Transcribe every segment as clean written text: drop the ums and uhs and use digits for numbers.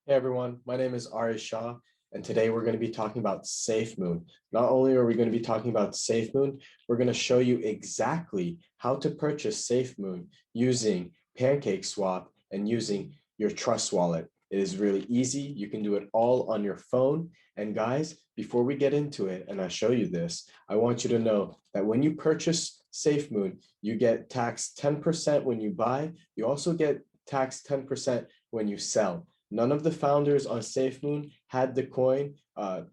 Hey everyone, my name is Ari Shah, and today we're going to be talking about SafeMoon. Not only are we going to be talking about SafeMoon, we're going to show you exactly how to purchase SafeMoon using PancakeSwap and using your Trust wallet. It is really easy. You can do it all on your phone. And guys, before we get into it and I show you this, I want you to know that when you purchase SafeMoon, you get taxed 10% when you buy. You also get taxed 10% when you sell. None of the founders on SafeMoon had the coin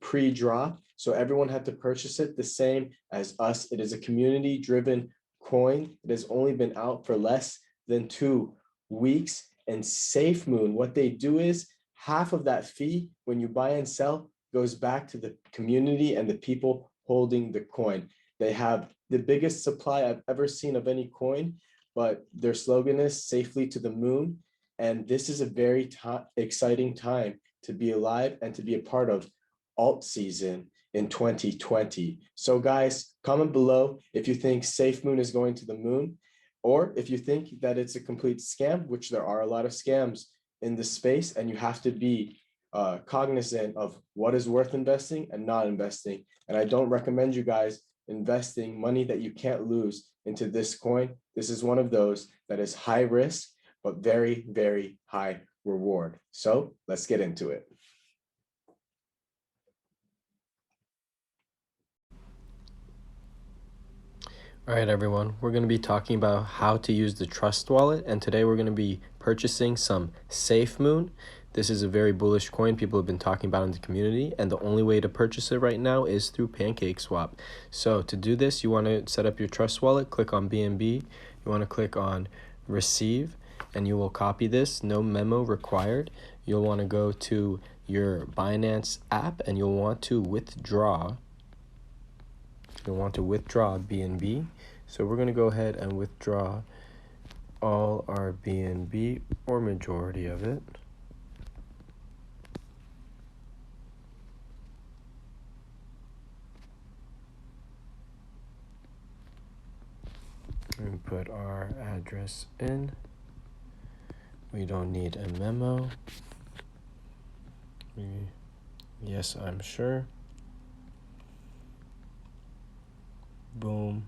pre-drop, so everyone had to purchase it the same as us. It is a community-driven coin. It has only been out for less than 2 weeks. And SafeMoon, what they do is half of that fee when you buy and sell goes back to the community and the people holding the coin. They have the biggest supply I've ever seen of any coin, but their slogan is safely to the moon. And this is a very exciting time to be alive and to be a part of alt season in 2020. So guys, comment below if you think SafeMoon is going to the moon, or if you think that it's a complete scam, which there are a lot of scams in this space, and you have to be cognizant of what is worth investing and not investing. And I don't recommend you guys investing money that you can't lose into this coin. This is one of those that is high risk, but very, very high reward. So let's get into it. All right, everyone, we're going to be talking about how to use the Trust wallet, and today we're going to be purchasing some SafeMoon. This is a very bullish coin people have been talking about in the community, and the only way to purchase it right now is through PancakeSwap. So to do this, you want to set up your Trust wallet, click on BNB, you want to click on Receive, and you will copy this, no memo required. You'll want to go to your Binance app, and you'll want to withdraw. You'll want to withdraw BNB. So we're going to go ahead and withdraw all our BNB, or majority of it. And put our address in. We don't need a memo. Yes, I'm sure. Boom.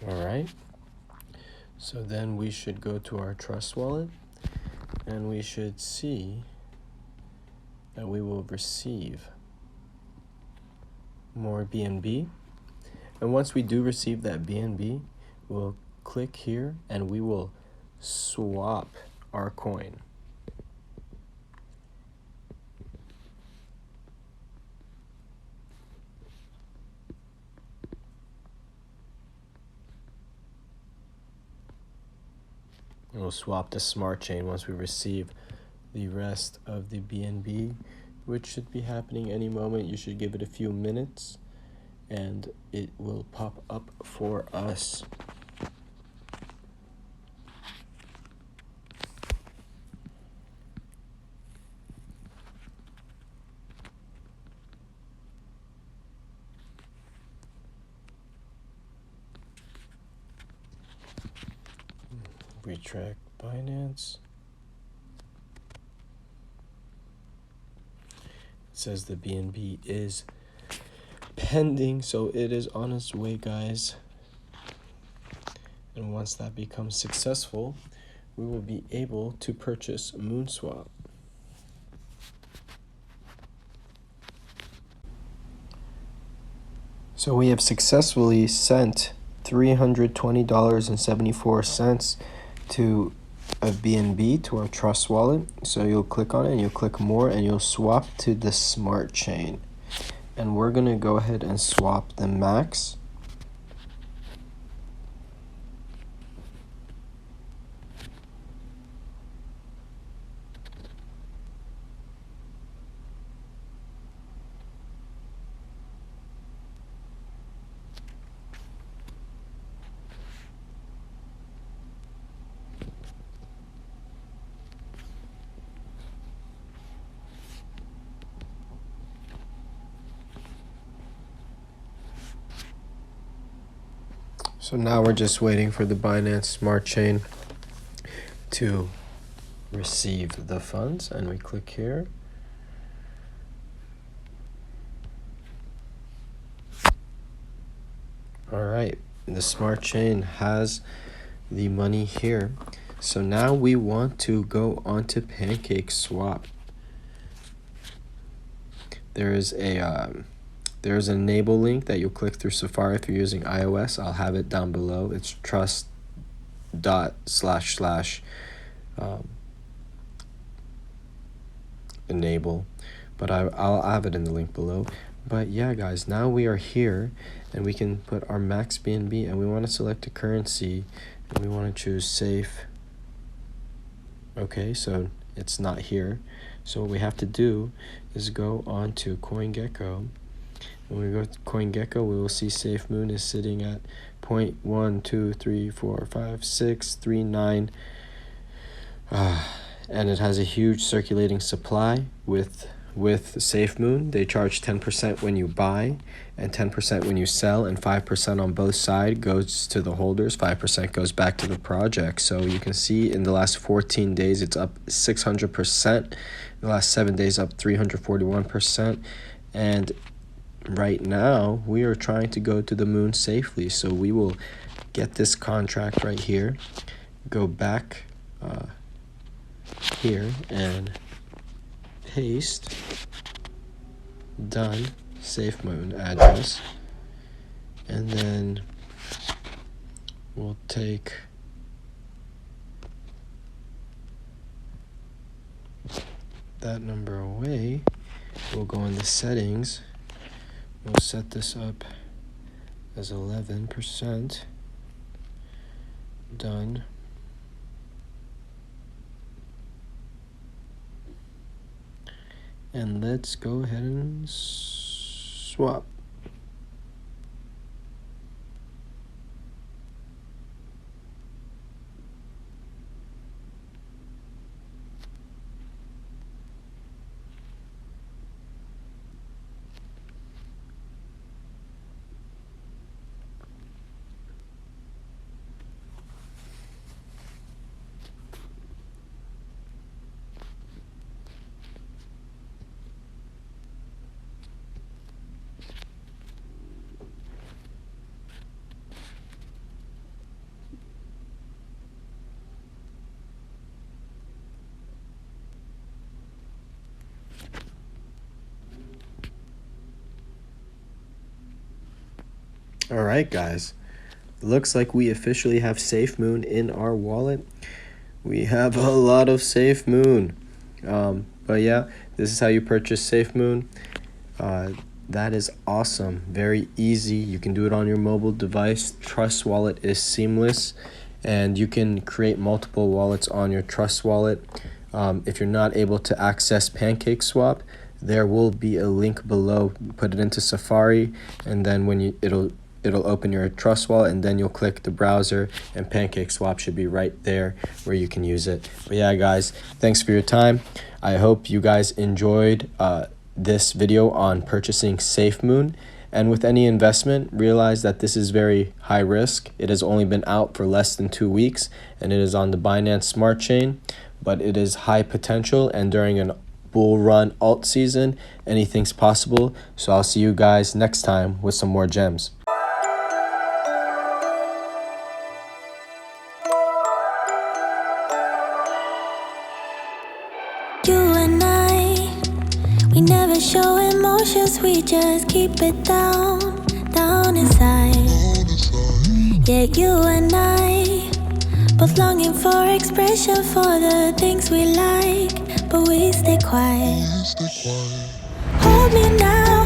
All right. So then we should go to our Trust wallet, and we should see that we will receive more BNB. And once we do receive that BNB, we'll click here and we will swap our coin. We'll swap to Smartchain once we receive the rest of the BNB, which should be happening any moment. You should give it a few minutes and it will pop up for us. Retract Binance. It says the BNB is pending, so it is on its way, guys. And once that becomes successful, we will be able to purchase MoonSwap. So we have successfully sent $320.74 to a BNB to our Trust wallet. So you'll click on it and you'll click more and you'll swap to the Smartchain. And we're going to go ahead and swap the max. So now we're just waiting for the Binance Smart Chain to receive the funds, and we click here. All right, the Smart Chain has the money here. So now we want to go onto PancakeSwap. There's an enable link that you'll click through Safari if you're using iOS. I'll have it down below. It's trust.//enable, but I'll have it in the link below. But yeah, guys, now we are here and we can put our max BNB, and we want to select a currency and we want to choose safe. Okay, so it's not here. So what we have to do is go on to CoinGecko. When we go to CoinGecko, we will see SafeMoon is sitting at 0.123456639, and it has a huge circulating supply with SafeMoon. They charge 10% when you buy and 10% when you sell, and 5% on both sides goes to the holders. 5% goes back to the project. So you can see in the last 14 days it's up 600%. In the last 7 days up 341%. And right now we are trying to go to the moon safely. So we will get this contract right here, go back here and paste done SafeMoon address, and then we'll take that number away. We'll go into settings. We'll set this up as 11%. Done. And let's go ahead and swap. All right, guys. Looks like we officially have SafeMoon in our wallet. We have a lot of SafeMoon. But yeah, this is how you purchase SafeMoon. That is awesome. Very easy. You can do it on your mobile device. Trust Wallet is seamless, and you can create multiple wallets on your Trust Wallet. If you're not able to access PancakeSwap, there will be a link below. Put it into Safari, and then when it'll open your Trust Wallet, and then you'll click the browser, and PancakeSwap should be right there where you can use it. But yeah, guys, thanks for your time. I hope you guys enjoyed this video on purchasing SafeMoon. And with any investment, realize that this is very high risk. It has only been out for less than 2 weeks, and it is on the Binance Smart Chain, but it is high potential, and during an bull run alt season, anything's possible. So I'll see you guys next time with some more gems. We never show emotions, we just keep it down inside. Yeah, you and I, both longing for expression for the things we like, but we stay quiet. Hold me now.